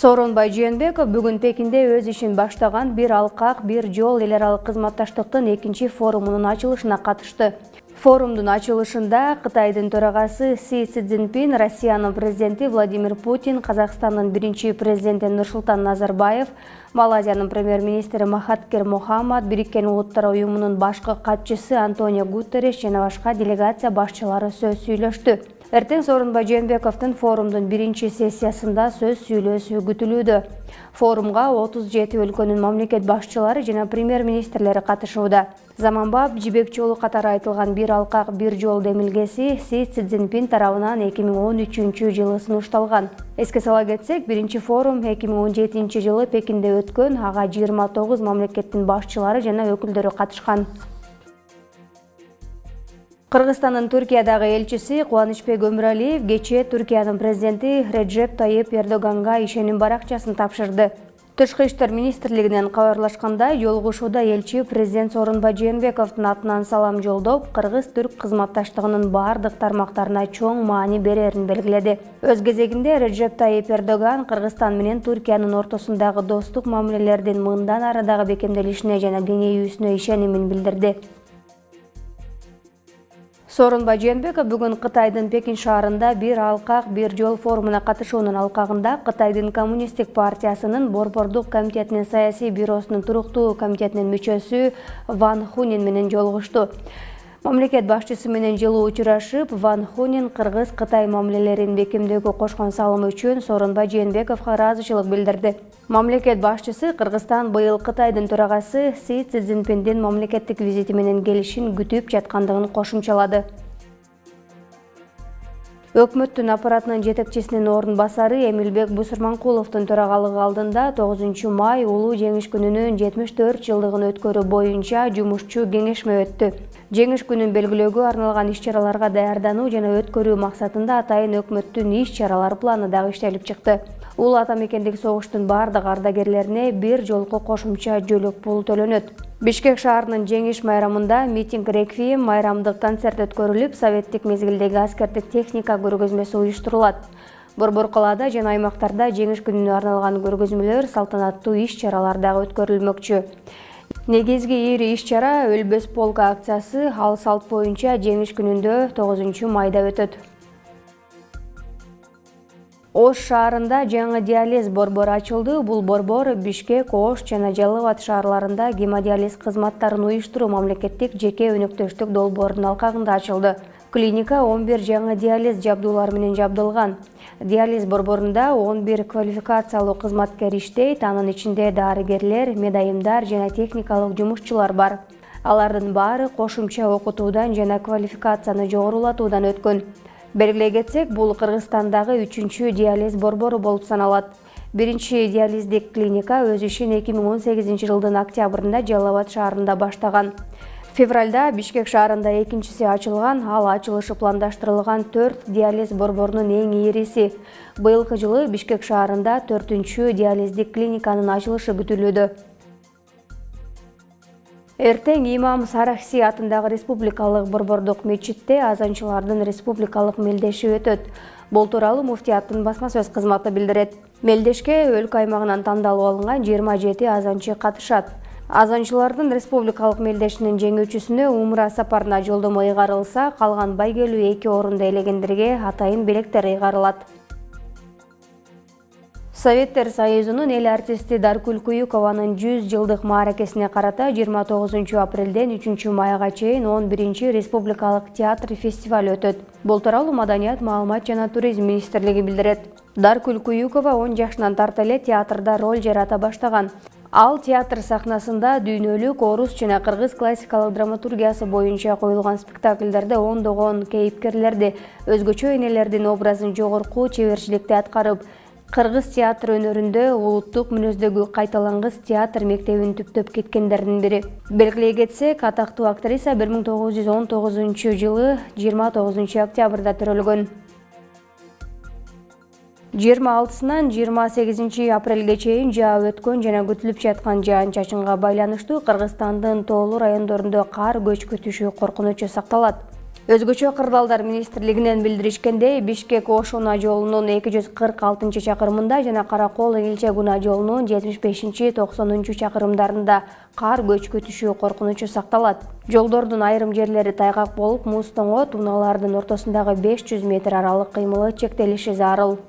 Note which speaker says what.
Speaker 1: Сооронбай Жээнбеков бүгүн Пекинде өз ишин баштаган бир алкак, бир жол эл аралык кызматташтыктын экинчи форумунун ачылышына катышты. Форумдун ачылышында Кытайдын төрагасы Си Цзиньпин, Россиянын президенти Владимир Путин, Казакстандын биринчи президенти Нурсултан Назарбаев, Малайзиянын премьер-министри Махатхир Мохаммад, Бириккен Улуттар уюмунун башкы катчысы Антонио Гутерриш жана башка делегация башчылары сөз сүйлөштү. Эртең Сооронбай Жээнбековдун форумдун биринчи сессиясында сөз сүйлөөсү күтүлүүдө. Форумга 37 өлкөнүн мамлекет башчылары жана премьер-министрлери катышууда. Заманбап жибек жолу катары айтылган бир алкак, бир жол демилгеси Си Цзиньпин тарабынан 2013-жылы сунушталган. Эске сала кетсек, биринчи форум 2017-жылы Пекинде өткөн, ага 29 мамлекеттин башчылары жана өкүлдөрү катышкан. Кыргызстандын Түркиядагы элчиси Кубанычбек Өмүралиев кечээ Түркиянын президенти Реджеп Тайып Эрдоганга ишеним баракчасын тапшырды. Тышкы иштер министрлигинен кабарлашкандай, жолугушууда элчи президент Сооронбай Жээнбековдун атынан салам жолдоп, кыргыз-түрк кызматташтыгынын бардык тармактарына чоң маани берерин белгиледи. Өз кезегинде Реджеп Тайып Эрдоган Кыргызстан менен Түркиянын ортосундагы достук мамилелердин мындан ары дагы бекемделишине жана кеңейүүсүнө ишенимин билдирди. Сооронбай Жээнбеков бүгүн Кытайдын Пекин шаарында бир алкак, бир жол форумуна катышуунун алкагында Кытайдын Коммунисттик партиясынын Борбордук комитетинин саясий бюросунун туруктуу комитетинин мүчөсү Ван Хунин менен жолугушту. Мамлекет башчысы менен жылуу учурашып, Ван Хунин Кыргыз-Кытай мамилелерин бекемдөөгө кошкон салымы үчүн Сооронбай Жээнбековго ыраазычылык билдирди. Мамлекет башчысы Кыргызстан быйыл Кытайдын төрагасы Си Цзиньпиндин мамлекеттик визити менен келишин күтүп жаткандыгын кошумчалады. Өкмөттүн аппаратынын жетекчисинин орун басары Эмилбек Бусурманкуловдун төрагалыгы алдында 9 май улуу жеңиш күнүнүн 74 жылдыгын өткөрүү боюнча жумушчу кеңешме өттү. Жеңиш күнүн белгилөөгө арналган иш-чараларга даярдануу жана өткөрүү максатында атайын өкмөттүн иш-чаралар планы дагы иштелип чыкты. Улуу ата мекендик согуштун бардык ардагерлерине бир жолку кошумча жөлөк пул төлөнөт. Бишкек шаарынын жеңиш майрамында митинг реквием майрамдык концерт өткөрүлүп, советтик мезгилдеги аскердик техника көргөзмөсү уюштурулат. Борбор калаада жана аймактарда жеңиш күнүнө арналган көргөзмөлөр, салтанаттуу иш-чаралар дагы өткөрүлмөкчү. Негизги ири иш-чара Өлбөс полка акциясы, ал салт боюнча жеңиш күнүндө 9 майда өтөт. Ош шаарында жаңы диализ борбору ачылды. Бул борбор Бишкек, Ош жана Жалал Абад шаарларында гемодиализ кызматтарын уюштуруу мамлекеттик жеке өнөктөштүк долбоорунун алкагында ачылды. Клиника 11 жаңы диализ жабдуулары менен жабдылган. Диализ борборунда 11 квалификациялуу кызматкер иштейт, анын ичинде дарыгерлер, медайымдар жана техникалык жумушчулар бар. Алардын баары кошумча окутуудан жана квалификацияны жогорулатуудан өткөн. Белгилей кетсек, бул Кыргызстандагы 3-чү диализ борбору болуп саналат. Биринчи диализдик клиника өз ишин 2018 жылдын октябрында Жалал Абад шаарында баштаган. Февралда Бишкек шаарында экинчиси ачылган, ал ачылышы пландаштырылган 4 диализ борборунун эң ириси. Быйылкы жылы Бишкек шаарында 4-чү диализдик клиниканын ачылышы күтүлүүдө. Эртең имам Сарахси атындагы республикалык борбордук мечитте азанчылардын республикалык мелдеши өтөт. Бул тууралуу муфтияттын басма сөз кызматы билдирет. Мелдешке өлкө аймагынан тандалып алынган 27 азанчы катышат. Азанчылардын республикалык мелдешинин жеңүүчүсүнө умра сапарына жолдомо ыйгарылса, калган байгелүү 2 орунду ээлегендерге атайын белектер ыйгарылат. Советтер Союзунун эл артисти Даркүл Куюкованын 100 жылдык мааракесине карата 29 апрелден 3 майга чейин 11-чи республикалык театр фестиваль өтөт. Бул тууралуу Маданият, маалымат жана туризм министрлиги билдирет. Даркүл Куюкова 10 жашынан тарта эле театрда роль жарата баштаган. Ал театр сахнасында дүйнөлүк орус жана кыргыз классикалык драматургиясы боюнча коюлган спектакльдерде ондогон кейипкерлерди, өзгөчө энелердин образын жогорку чеберчиликте аткарып, кыргыз театр өнөрүндө улуттук мүнөздөгү кайталангыс театр мектебин түптөп кеткендердин бири. Белгилей кетсек, атактуу актриса 1919 жылы 29 октябрда төрөлгөн. 26-сынан 28 апрелге чейин жаап өткөн жана күтүлүп жаткан жаан-чачынга байланыштуу Кыргызстандын тоолуу райондорунда кар көчкү түшүү коркунучу сакталат. Өзгөчө кырдаалдар министрлигинен билдиришкендей, Бишкек-Ош унаа жолунун 246-чакырымында жана Каракол-Илчек унаа жолунун 75-90 чакырымдарында кар көчкү түшүү коркунучу сакталат. Жолдордун айрым жерлери тайгак болуп, муз тоңот, унаалардын ортосундагы 500 метр аралык кыймылы чектелиши зарыл.